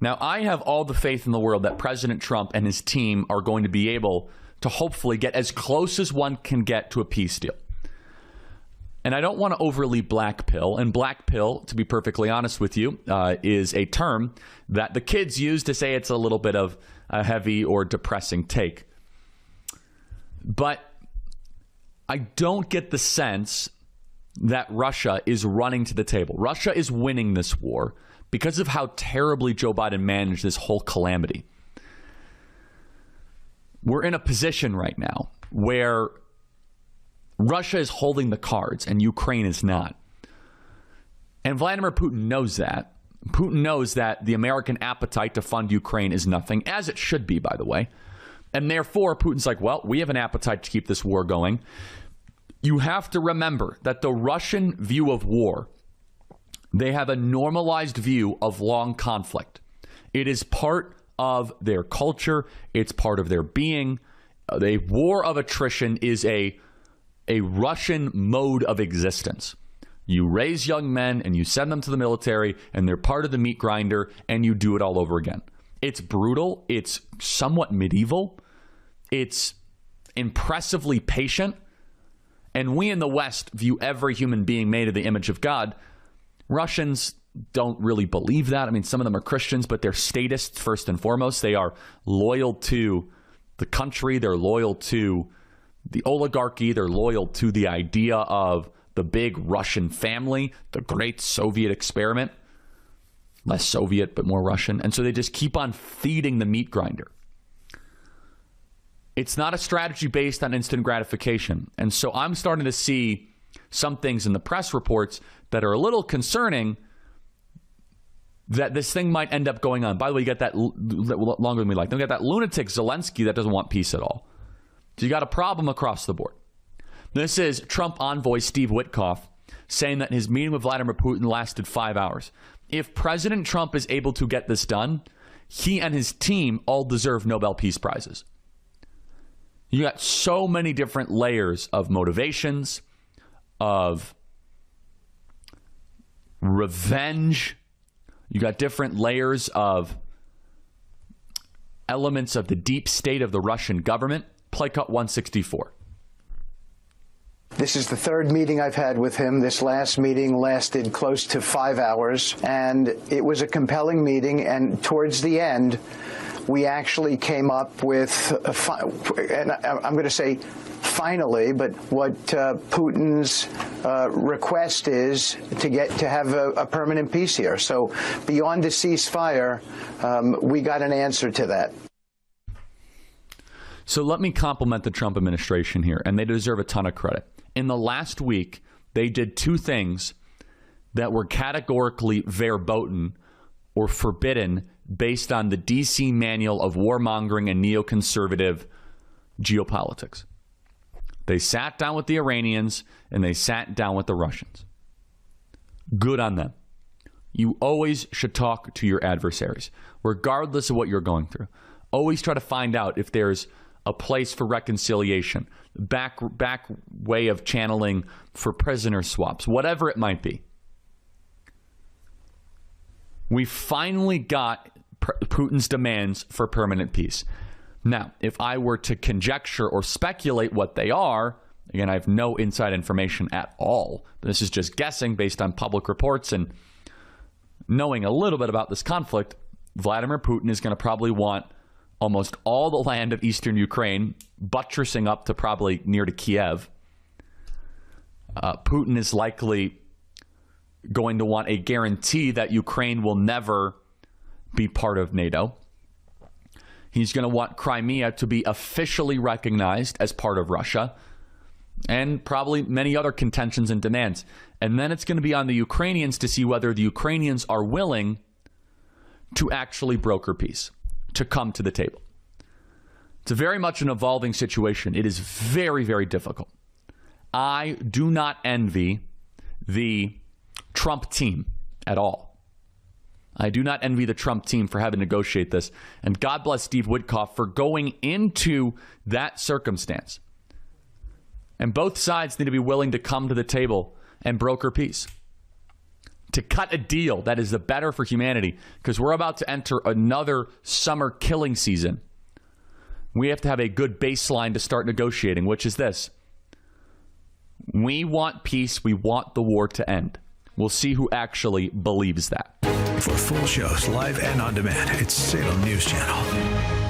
Now, I have all the faith in the world that President Trump and his team are going to be able to hopefully get as close as one can get to a peace deal. And I don't want to overly black pill. And black pill, to be perfectly honest with you, is a term that the kids use to say it's a little bit of a heavy or depressing take. But I don't get the sense that Russia is running to the table. Russia is winning this war because of how terribly Joe Biden managed this whole calamity. We're in a position right now where Russia is holding the cards and Ukraine is not. And Vladimir Putin knows that. Putin knows that the American appetite to fund Ukraine is nothing, as it should be, by the way. And therefore, Putin's like, well, we have an appetite to keep this war going. You have to remember that the Russian view of war, they have a normalized view of long conflict. It is part of their culture. It's part of their being. A war of attrition is a Russian mode of existence. You raise young men and you send them to the military and they're part of the meat grinder and you do it all over again. It's brutal. It's somewhat medieval. It's impressively patient. And we in the West view every human being made in the image of God. Russians don't really believe that. I mean, some of them are Christians, but they're statists first and foremost. They are loyal to the country. They're loyal to the oligarchy. They're loyal to the idea of the big Russian family, the great Soviet experiment. Less Soviet, but more Russian. And so they just keep on feeding the meat grinder. It's not a strategy based on instant gratification. And so I'm starting to see some things in the press reports that are a little concerning that this thing might end up going on. By the way, you got that longer than we like. Then we got that lunatic Zelensky that doesn't want peace at all. So you got a problem across the board. This is Trump envoy Steve Witkoff saying that his meeting with Vladimir Putin lasted 5 hours. If President Trump is able to get this done, he and his team all deserve Nobel Peace Prizes. You got so many different layers of motivations, of revenge. You got different layers of elements of the deep state of the Russian government. Play cut 164. This is the third meeting I've had with him. This last meeting lasted close to 5 hours, and it was a compelling meeting. And towards the end, we actually came up with, and I'm going to say finally, but what Putin's request is to have a permanent peace here. So beyond a ceasefire, we got an answer to that. So let me compliment the Trump administration here, and they deserve a ton of credit. In the last week, they did two things that were categorically verboten or forbidden based on the D.C. Manual of Warmongering and Neoconservative Geopolitics. They sat down with the Iranians and they sat down with the Russians. Good on them. You always should talk to your adversaries, regardless of what you're going through. Always try to find out if there's a place for reconciliation, back way of channeling for prisoner swaps, whatever it might be. We finally got Putin's demands for permanent peace. Now, if I were to conjecture or speculate what they are, again, I have no inside information at all. This is just guessing based on public reports and knowing a little bit about this conflict. Vladimir Putin is going to probably want almost all the land of eastern Ukraine, buttressing up to probably near to Kiev. Putin is likely going to want a guarantee that Ukraine will never be part of NATO. He's going to want Crimea to be officially recognized as part of Russia, and probably many other contentions and demands. And then it's going to be on the Ukrainians to see whether the Ukrainians are willing to actually broker peace, to come to the table. It's very much an evolving situation. It is very, very difficult. I do not envy the Trump team at all. I do not envy the Trump team for having to negotiate this. And God bless Steve Witkoff for going into that circumstance. And both sides need to be willing to come to the table and broker peace. to cut a deal that is the better for humanity, because we're about to enter another summer killing season. We have to have a good baseline to start negotiating, which is this. We want peace. We want the war to end. We'll see who actually believes that. For full shows, live and on demand, it's Salem News Channel.